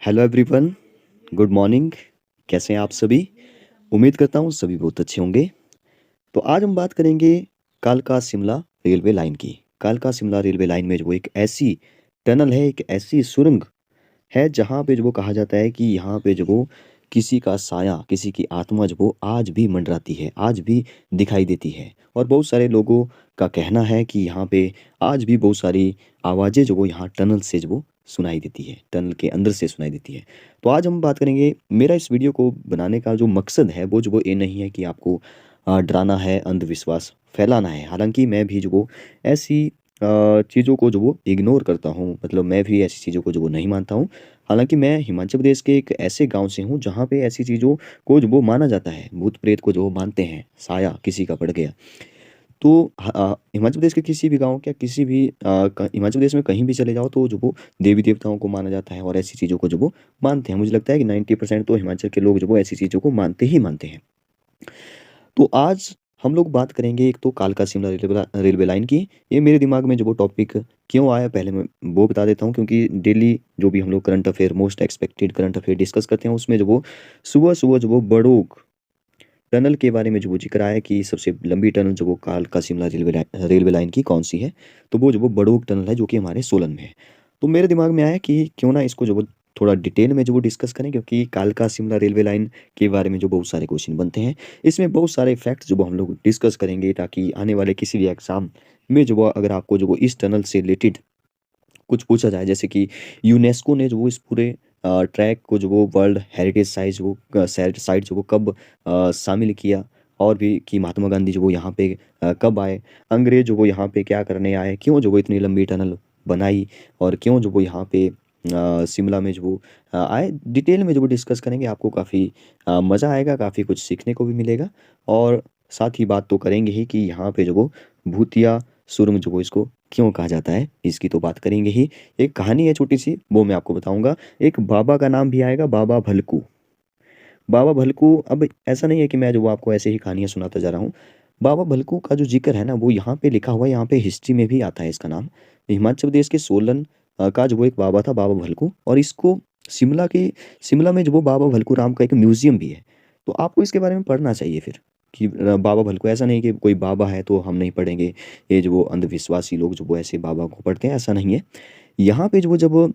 Hello everyone, good morning. कैसे हैं आप सभी? उम्मीद करता हूँ सभी बहुत अच्छे होंगे। तो आज हम बात करेंगे कालका शिमला रेलवे लाइन की। कालका शिमला रेलवे लाइन में जो एक ऐसी टनल है, एक ऐसी सुरंग है जहाँ पे जो वो कहा जाता है कि यहाँ पे जो वो किसी का साया, किसी की आत्मा जो वो आज भी मंडराती है, आज भी दिखाई देती है। और बहुत सारे लोगों का कहना है कि यहाँ पे आज भी बहुत सारी आवाज़ें जो वो यहाँ टनल से जो वो सुनाई देती है, टनल के अंदर से सुनाई देती है। तो आज हम बात करेंगे, मेरा इस वीडियो को बनाने का जो मकसद है वो जो वो ये नहीं है कि आपको डराना है, अंधविश्वास फैलाना है। हालाँकि मैं भी जो वो ऐसी चीज़ों को जो वो इग्नोर करता हूँ, मतलब मैं भी ऐसी चीज़ों को जो वो नहीं मानता हूँ। हालाँकि मैं हिमाचल प्रदेश के एक ऐसे गाँव से हूँ जहाँ पे ऐसी चीज़ों को जो वो माना जाता है, भूत-प्रेत को जो वो मानते हैं, साया किसी का पड़ गया। तो हिमाचल प्रदेश के किसी भी गाँव, क्या किसी भी हिमाचल प्रदेश में कहीं भी चले जाओ तो जो वो देवी-देवताओं को माना जाता है और ऐसी चीज़ों को जो वो मानते हैं। मुझे लगता है कि 90% तो हिमाचल के लोग जो वो ऐसी चीज़ों को मानते ही मानते हैं। तो आज हम लोग बात करेंगे एक तो कालका शिमला रेलवे लाइन की। ये मेरे दिमाग में जो वो टॉपिक क्यों आया, पहले मैं वो बता देता हूँ, क्योंकि डेली जो भी हम लोग current affair, most expected current affair discuss करते हैं उसमें जो वो सुबह-सुबह जो वो बड़ोग टनल के बारे में जो वो ज़िक्र आया कि सबसे लंबी टनल जो वो कालका शिमला रेलवे लाइन की कौन-सी है, तो वो जो वो बड़ोग टनल है जो कि हमारे सोलन में है। तो मेरे दिमाग में आया कि क्यों ना इसको जो वो थोड़ा डिटेल में जो वो डिस्कस करें, क्योंकि कालका शिमला रेलवे लाइन के बारे में जो बहुत सारे क्वेश्चन बनते हैं। इसमें बहुत सारे फैक्ट्स जो वो हम लोग डिस्कस करेंगे ताकि आने वाले किसी भी एग्ज़ाम में जो वो अगर आपको जो वो इस टनल से रिलेटेड कुछ पूछा जाए, जैसे कि यूनेस्को ने जो वो इस पूरे ट्रैक को जो वो वर्ल्ड हेरिटेज साइट जो वो कब शामिल किया, और भी कि महात्मा गांधी जो वो यहाँ पे कब आए, अंग्रेज जो वो यहाँ पे क्या करने आए, क्यों जो वो इतनी लंबी टनल बनाई, और क्यों जो वो यहाँ पे शिमला में जो वो आए, डिटेल में जो वो डिस्कस करेंगे। आपको काफ़ी मज़ा आएगा, काफ़ी कुछ सीखने को भी मिलेगा। और साथ ही बात तो करेंगे ही कि यहाँ पे जो वो भूतिया सुरंग जो वो इसको क्यों कहा जाता है, इसकी तो बात करेंगे ही। एक कहानी है छोटी-सी, वो मैं आपको बताऊँगा। एक बाबा का नाम भी आएगा, बाबा भलकू। बाबा भलकू, अब ऐसा नहीं है कि मैं जो वो आपको ऐसे ही कहानियाँ सुनाता जा रहा हूँ। बाबा भलकू का जो ज़िक्र है ना, वो यहाँ पे लिखा हुआ है, यहाँ पे हिस्ट्री में भी आता है इसका नाम। हिमाचल प्रदेश के सोलन का जो वो एक बाबा था, बाबा भलकू, और इसको शिमला में जो वो बाबा भलकू राम का एक म्यूज़ियम भी है। तो आपको इसके बारे में पढ़ना चाहिए फिर कि बाबा भलकू, ऐसा नहीं कि कोई बाबा है तो हम नहीं पढ़ेंगे। ये जो वो अंधविश्वासी लोग जो वो ऐसे बाबा को पढ़ते हैं, ऐसा नहीं है। यहाँ पे जो वो जब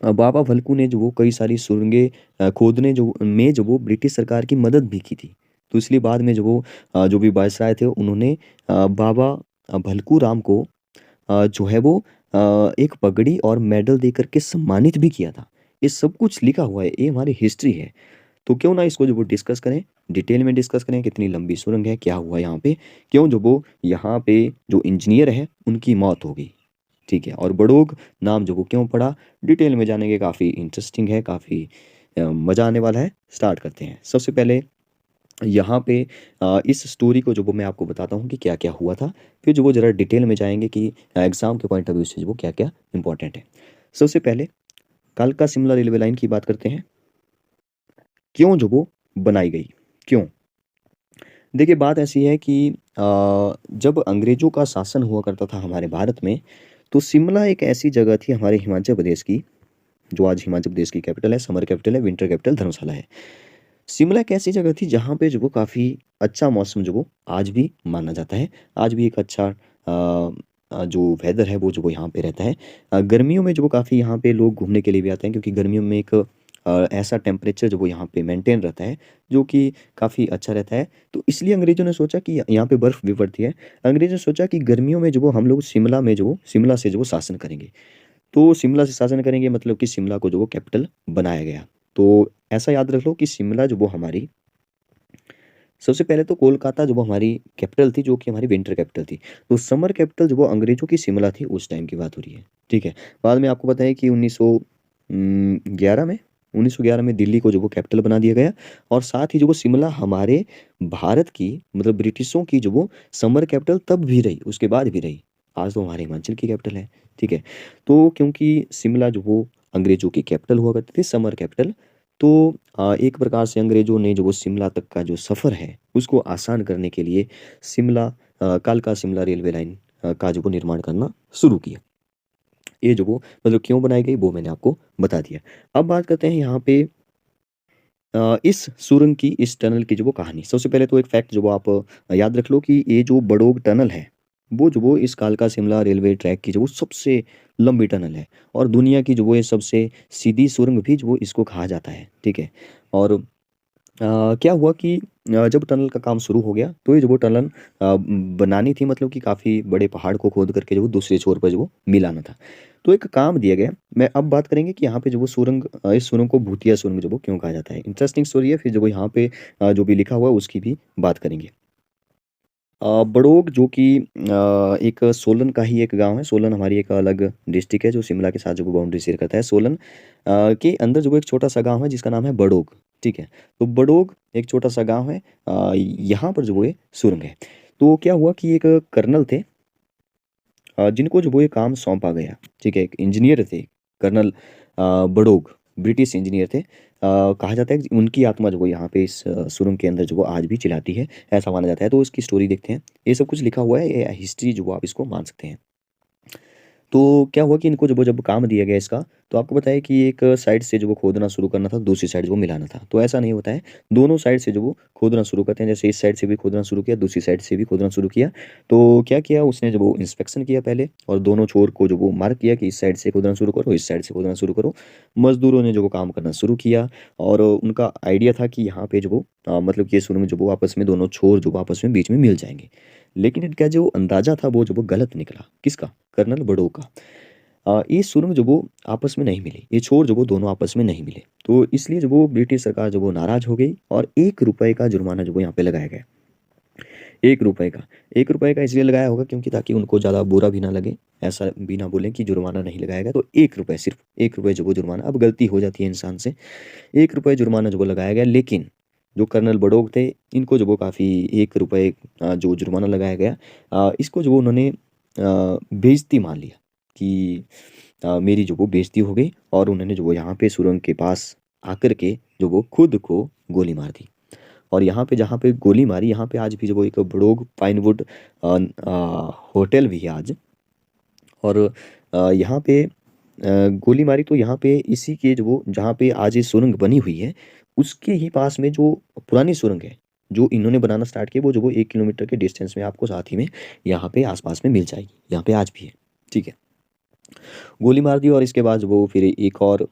बाबा भलकू ने जो वो कई सारी सुरंगें खोदने जो वो ब्रिटिश सरकार की मदद भी की थी। तो इसलिए बाद में जो वो जो भी वायसराय थे उन्होंने बाबा भलकू राम को जो है वो एक पगड़ी और मेडल देकर के सम्मानित भी किया था। ये सब कुछ लिखा हुआ है, ये हमारी हिस्ट्री है। तो क्यों ना इसको जो वो डिस्कस करें, डिटेल में डिस्कस करें, कितनी लंबी सुरंग है, क्या हुआ यहाँ पे, क्यों जो वो यहाँ पे जो इंजीनियर है उनकी मौत हो गई। ठीक है, और बड़ोग नाम जो वो क्यों पड़ा, डिटेल में जानेंगे। काफ़ी इंटरेस्टिंग है, काफ़ी मज़ा आने वाला है। स्टार्ट करते हैं। सबसे पहले यहाँ पे इस स्टोरी को जो वो मैं आपको बताता हूँ कि क्या-क्या हुआ था। फिर जो वो ज़रा डिटेल में जाएँगे कि एग्ज़ाम के पॉइंट ऑफ व्यू से जो वो क्या-क्या इम्पोर्टेंट है। सबसे पहले कालका शिमला रेलवे लाइन की बात करते हैं। क्यों जो वो बनाई गई? क्यों? देखिए, बात ऐसी है कि जब अंग्रेज़ों का शासन हुआ करता था हमारे भारत में, तो शिमला एक ऐसी जगह थी हमारे हिमाचल प्रदेश की, जो आज हिमाचल प्रदेश की कैपिटल है, समर कैपिटल है, विंटर कैपिटल धर्मशाला है। शिमला एक ऐसी जगह थी जहाँ पे जो वो काफ़ी अच्छा मौसम जो वो आज भी माना जाता है। आज भी एक अच्छा जो वेदर है वो जो वो यहाँ पे रहता है। गर्मियों में जो वो काफ़ी यहाँ पे लोग घूमने के लिए भी आते हैं, क्योंकि गर्मियों में एक ऐसा टेम्परेचर जो वो यहाँ पे मेंटेन रहता है, जो कि काफ़ी अच्छा रहता है। तो इसलिए अंग्रेज़ों ने सोचा कि यहाँ पे बर्फ़ भी पड़ती है। अंग्रेज़ों ने सोचा कि गर्मियों में जो वो हम लोग शिमला से जो वो शासन करेंगे। तो शिमला से शासन करेंगे मतलब कि शिमला को जो वो कैपिटल बनाया गया। तो ऐसा याद रख लो कि शिमला जो वो हमारी, सबसे पहले तो कोलकाता जो वो हमारी कैपिटल थी, जो कि हमारी विंटर कैपिटल थी। तो समर कैपिटल जो वो अंग्रेज़ों की शिमला थी, उस टाइम की बात हो रही है, ठीक है। बाद में आपको पता है कि 1911 में दिल्ली को जो वो कैपिटल बना दिया गया, और साथ ही जो वो शिमला हमारे भारत की, मतलब ब्रिटिशों की जो वो समर कैपिटल तब भी रही, उसके बाद भी रही। आज तो हमारे हिमाचल की कैपिटल है, ठीक है। तो क्योंकि शिमला जो वो अंग्रेज़ों की कैपिटल हुआ करती थी, समर कैपिटल, तो एक प्रकार से अंग्रेज़ों ने जो वो शिमला तक का जो सफ़र है, उसको आसान करने के लिए कालका शिमला रेलवे लाइन का जो वो निर्माण करना शुरू किया। ये जो वो मतलब क्यों बनाई गई वो मैंने आपको बता दिया। अब बात करते हैं यहाँ पे इस सुरंग की, इस टनल की जो वो कहानी। सबसे पहले तो एक फैक्ट जो वो आप याद रख लो कि ये जो बड़ोग टनल है, वो जो वो इस कालका शिमला रेलवे ट्रैक की जो वो सबसे लंबी टनल है, और दुनिया की जो वो ये सबसे सीधी सुरंग भी जो वो इसको कहा जाता है, ठीक है। और क्या हुआ कि जब टनल का काम शुरू हो गया तो ये जो वो टनल बनानी थी, मतलब कि काफ़ी बड़े पहाड़ को खोद करके जो वो दूसरे छोर पर जो वो मिलाना था। तो एक काम दिया गया। मैं अब बात करेंगे कि यहाँ पे जो वो सुरंग, इस सुरंग को भूतिया सुरंग जो वो क्यों कहा जाता है। इंटरेस्टिंग स्टोरी है। फिर जो वो यहाँ पे जो भी लिखा हुआ है उसकी भी बात करेंगे। बड़ोग जो कि एक सोलन का ही एक गांव है। सोलन हमारी एक अलग डिस्ट्रिक्ट है जो शिमला के साथ जो बाउंड्री शेयर करता है। सोलन के अंदर जो एक छोटा सा गांव है जिसका नाम है बड़ोग, ठीक है। तो बड़ोग एक छोटा सा गांव है। यहाँ पर जो वो ये सुरंग है। तो क्या हुआ कि एक कर्नल थे, जिनको जो वो ये काम सौंपा गया, ठीक है। एक इंजीनियर थे, कर्नल बड़ोग, ब्रिटिश इंजीनियर थे। कहा जाता है कि उनकी आत्मा जो वो यहाँ पे इस सुरंग के अंदर जो वो आज भी चिल्लाती है, ऐसा माना जाता है। तो उसकी स्टोरी देखते हैं। ये सब कुछ लिखा हुआ है, ये हिस्ट्री जो वो आप इसको मान सकते हैं। तो क्या हुआ कि इनको जब काम दिया गया इसका, तो आपको बताया कि एक साइड से जो वो खोदना शुरू करना था, दूसरी साइड जो वो मिलाना था। तो ऐसा नहीं होता है, दोनों साइड से जो वो खोदना शुरू करते हैं। जैसे इस साइड से भी खोदना शुरू किया, दूसरी साइड से भी खोदना शुरू किया। तो क्या किया उसने, जब वो इंस्पेक्शन किया पहले, और दोनों छोर को जो वो मार्क किया कि इस साइड से खोदना शुरू करो, इस साइड से खोदना शुरू करो। मजदूरों ने जो वो काम करना शुरू किया, और उनका आइडिया था कि यहाँ पे जो वो मतलब ये सुरंग जो वो आपस में, दोनों छोर जो वो आपस में बीच में मिल जाएंगे। लेकिन इनका जो अंदाजा था वो जो वो गलत निकला। किसका? कर्नल बड़ो का। ये सुरंग जो वो आपस में नहीं मिली, ये छोर जो वो दोनों आपस में नहीं मिले। तो इसलिए जो वो ब्रिटिश सरकार जो वो नाराज हो गई, और 1 रुपए का जुर्माना जो वो यहाँ पे लगाया गया। 1 रुपए का। 1 रुपए का इसलिए लगाया होगा क्योंकि ताकि उनको ज़्यादा बुरा भी ना लगे, ऐसा भी ना बोलें कि जुर्माना नहीं लगाया गया। तो 1 रुपए, सिर्फ 1 रुपए जो वो जुर्माना, अब गलती हो जाती है इंसान से, 1 रुपए जुर्माना जो वो लगाया गया। लेकिन जो कर्नल बड़ोग थे, इनको जो वो काफ़ी 1 रुपए जो जुर्माना लगाया गया, इसको जो वो उन्होंने बेइज्जती मान लिया कि मेरी जो वो बेइज्जती हो गई, और उन्होंने जो वो यहाँ पे सुरंग के पास आकर के जो वो खुद को गोली मार दी। और यहाँ पे जहाँ पे गोली मारी, यहाँ पे आज भी जो वो एक बड़ोग पाइनवुड होटल भी है आज। और यहाँ पे गोली मारी तो यहाँ पे इसी के जो वो, जहाँ पे आज ये सुरंग बनी हुई है, उसके ही पास में जो पुरानी सुरंग है जो इन्होंने बनाना स्टार्ट किया, वो जो वो 1 किलोमीटर के डिस्टेंस में आपको साथ ही में यहाँ पे आसपास में मिल जाएगी। यहाँ पे आज भी है, ठीक है। गोली मार दी, और इसके बाद वो फिर एक और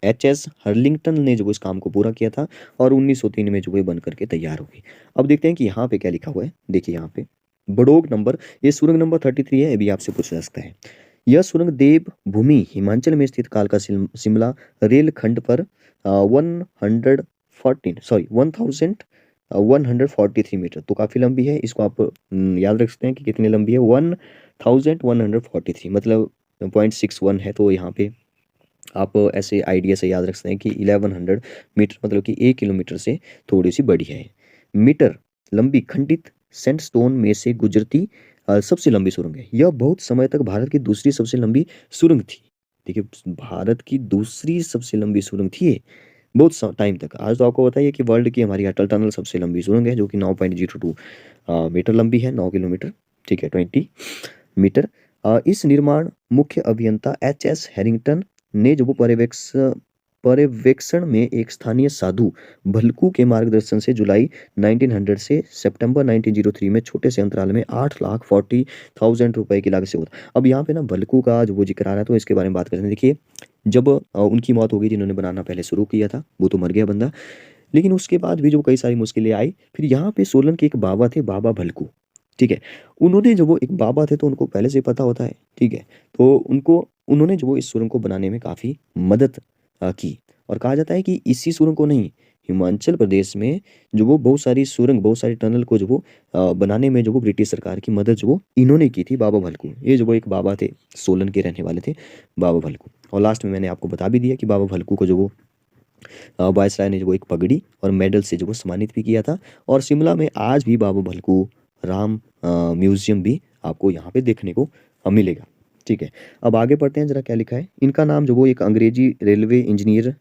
एच.एस. हर्लिंगटन ने जो वो इस काम को पूरा किया था, और 1903 में जो वो बन करके तैयार हो गई। अब देखते हैं कि यहाँ पे क्या लिखा हुआ है। देखिए यहाँ पे बड़ोग नंबर, ये सुरंग नंबर 33 है। अभी आपसे पूछ सकता है, यह सुरंग देव भूमि हिमाचल में स्थित कालका शिमला रेल खंड पर 1143 मीटर, तो काफ़ी लंबी है। इसको आप याद रख सकते हैं कि कितनी लंबी है। 1143, मतलब 0.61 है। तो यहाँ पे आप ऐसे आइडिया से याद रख सकते हैं कि 1100 मीटर, मतलब कि 1 किलोमीटर से थोड़ी सी बड़ी है। मीटर लंबी खंडित सैंडस्टोन में से गुजरती सबसे लंबी सुरंग है। यह बहुत समय तक भारत की दूसरी सबसे लंबी सुरंग थी। देखिए, भारत की दूसरी सबसे लंबी सुरंग थी ये, बहुत टाइम तक। आज तो आपको बताइए कि वर्ल्ड की हमारी अटल टनल सबसे लंबी सुरंग है, जो कि 9.02 मीटर लंबी है, 9 किलोमीटर, ठीक है, 20 मीटर। इस निर्माण मुख्य अभियंता एच.एस. हैरिंगटन ने जो वो पर्यवेक्षण में एक स्थानीय साधु भल्कू के मार्गदर्शन से जुलाई 1900 से सितंबर 1903 में छोटे से अंतराल में 8,40,000 रुपए की लागत से होता। अब यहाँ पे ना भल्कू का जो वो जिक्र आ रहा है, तो इसके बारे में बात करते हैं। देखिए, जब उनकी मौत हो गई, जिन्होंने बनाना पहले शुरू किया था, वो तो मर गया बंदा। लेकिन उसके बाद भी जो कई सारी मुश्किलें आई। फिर यहाँ पे सोलन के एक बाबा थे, बाबा भलकू, ठीक है। उन्होंने जो वो एक बाबा थे, तो उनको पहले से पता होता है, ठीक है। तो उन्होंने जो वो इस सुरंग को बनाने में काफ़ी मदद की। और कहा जाता है कि इसी सुरंग को नहीं, हिमाचल प्रदेश में जो वो बहुत सारी सुरंग, बहुत सारी टनल को जो वो बनाने में जो वो ब्रिटिश सरकार की मदद जो वो इन्होंने की थी, बाबा भलकू। ये जो वो एक बाबा थे, सोलन के रहने वाले थे, बाबा भलकू। और लास्ट में मैंने आपको बता भी दिया कि बाबा भलकू को जो वो वायसराय ने जो वो एक पगड़ी और मेडल से जो वो सम्मानित भी किया था। और शिमला में आज भी बाबा भलकू राम म्यूजियम भी आपको यहाँ पे देखने को मिलेगा, ठीक है। अब आगे पढ़ते हैं, जरा क्या लिखा है। इनका नाम जो वो एक अंग्रेजी रेलवे इंजीनियर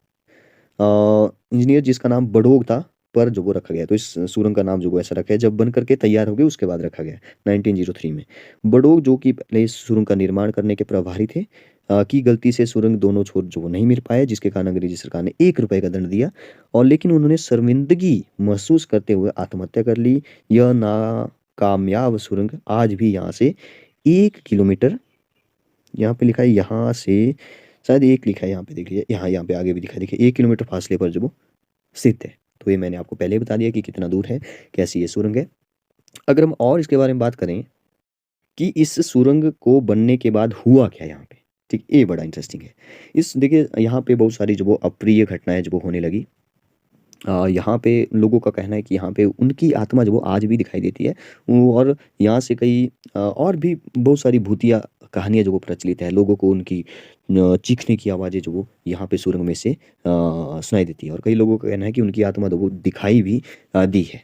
जिसका नाम बड़ोग था, पर जो वो रखा गया। तो इस सुरंग का नाम जो वो ऐसा रखा है, जब बन करके तैयार हो गई उसके बाद रखा गया 1903 में। बड़ोग जो कि पहले इस सुरंग का निर्माण करने के प्रभारी थे, की गलती से सुरंग दोनों छोर जो वो नहीं मिल पाए, जिसके कारण अंग्रेजी सरकार ने 1 रुपए का दंड दिया। और लेकिन उन्होंने शर्मिंदगी महसूस करते हुए आत्महत्या कर ली। यह नाकामयाब सुरंग आज भी यहाँ से 1 किलोमीटर, यहाँ पे लिखा है यहाँ से, शायद एक लिखा है यहाँ पे, देख लीजिए यहाँ पे आगे भी लिखा है, देखिए 1 किलोमीटर फासले पर जो वो स्थित है। तो ये मैंने आपको पहले ही बता दिया कि कितना दूर है, कैसी ये सुरंग है। अगर हम और इसके बारे में बात करें कि इस सुरंग को बनने के बाद हुआ क्या यहाँ पे, ठीक, ये बड़ा इंटरेस्टिंग है। इस देखिए यहाँ पे बहुत सारी जो वो अप्रिय घटनाएं जो वो होने लगी। यहाँ पे लोगों का कहना है कि यहाँ पे उनकी आत्मा जो वो आज भी दिखाई देती है। और यहाँ से कई और भी बहुत सारी भूतिया कहानियाँ जो वो प्रचलित है, लोगों को उनकी चीखने की आवाज़ें जो वो यहाँ पे सुरंग में से सुनाई देती है। और कई लोगों का कहना है कि उनकी आत्मा जो वो दिखाई भी दी है।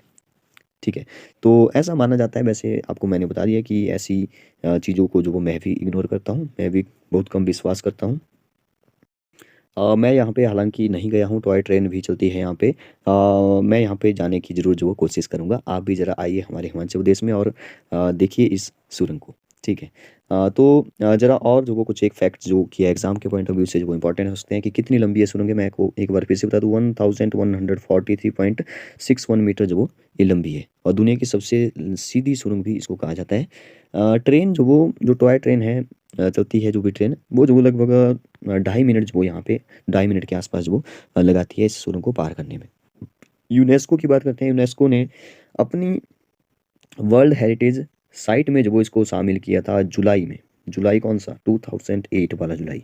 ठीक है, तो ऐसा माना जाता है। वैसे आपको मैंने बता दिया कि ऐसी चीज़ों को जो वो मैं भी इग्नोर करता हूँ, मैं भी बहुत कम विश्वास करता हूँ। मैं यहाँ पे हालाँकि नहीं गया हूँ, टॉय ट्रेन भी चलती है यहाँ पे। मैं यहाँ पे जाने की ज़रूर जो वो कोशिश करूँगा। आप भी ज़रा आइए हमारे हिमाचल प्रदेश में और देखिए इस सुरंग को, ठीक है। तो ज़रा और जो वो कुछ एक फैक्ट्स जो कि एग्ज़ाम के पॉइंट ऑफ व्यू से जो इम्पोर्टेंट हो सकते हैं कि कितनी लंबी है सुरंग है, मैं आपको एक बार फिर से बता दूँ, 1143.61 मीटर जो वो ये लंबी है। और दुनिया की सबसे सीधी सुरंग भी इसको कहा जाता है। ट्रेन जो वो जो टॉय ट्रेन है चलती है, जो भी ट्रेन वो जो वो लगभग 2.5 मिनट जो वो यहाँ पे 2.5 मिनट के आसपास जो वो लगाती है इस सुरंग को पार करने में। यूनेस्को की बात करते हैं। यूनेस्को ने अपनी वर्ल्ड हेरिटेज साइट में जो वो इसको शामिल किया था जुलाई में। जुलाई कौन सा, 2008 वाला जुलाई,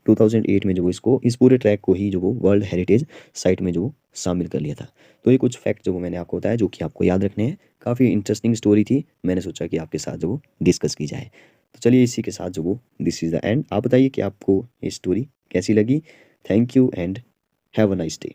2008 में जो वो इसको इस पूरे ट्रैक को ही जो वो वर्ल्ड हेरिटेज साइट में जो वो शामिल कर लिया था। तो ये कुछ फैक्ट जो वो मैंने आपको बताया, जो कि आपको याद रखने हैं। काफ़ी इंटरेस्टिंग स्टोरी थी, मैंने सोचा कि आपके साथ जो वो डिस्कस की जाए। तो चलिए इसी के साथ जो वो दिस इज़ द एंड। आप बताइए कि आपको ये स्टोरी कैसी लगी। Thank you and have a nice day.